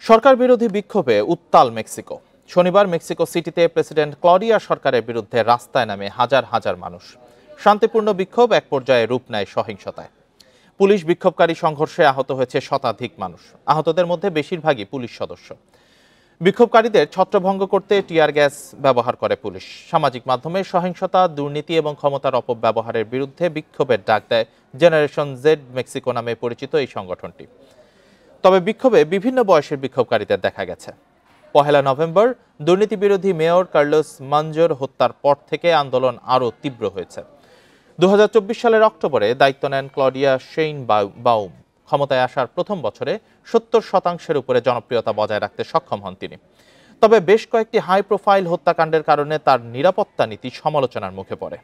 সরকার বিরোধী বিক্ষোভে উত্তাল মেক্সিকো। শনিবার মেক্সিকো সিটিতে প্রেসিডেন্ট ক্লডিয়া সরকারের বিরুদ্ধে রাস্তায় নামে হাজার হাজার মানুষ। শান্তিপূর্ণ বিক্ষোভ এক পর্যায়ে রূপ নেয় সহিংসতায়। পুলিশ বিক্ষোভকারী সংঘর্ষে আহত হয়েছে শতাধিক মানুষ। আহতদের মধ্যে বেশিরভাগই পুলিশ সদস্য। বিক্ষোভকারীদের ছত্রভঙ্গ করতে টিয়ার গ্যাস ব্যবহার করে পুলিশ। সামাজিক মাধ্যমে সহিংসতা, দুর্নীতি এবং ক্ষমতার অপব্যবহারের বিরুদ্ধে বিক্ষোভের ডাক দেয় জেনারেশন জেড মেক্সিকো নামে পরিচিত এই সংগঠনটি। তবে বিক্ষোভে বিভিন্ন বয়সের বিক্ষোভকারীদের দেখা গেছে। ১ নভেম্বর দুর্নীতি বিরোধী মেয়র কার্লোস মানজোর হত্যার পর থেকে আন্দোলন আরও তীব্র হয়েছে। ২০২৪ সালের অক্টোবরে দায়িত্ব নেন ক্লডিয়া শেইনবাউম। ক্ষমতায় আসার প্রথম বছরে ৭০% উপরে জনপ্রিয়তা বজায় রাখতে সক্ষম হন তিনি। তবে বেশ কয়েকটি হাই প্রোফাইল হত্যাকাণ্ডের কারণে তার নিরাপত্তা নীতি সমালোচনার মুখে পড়ে।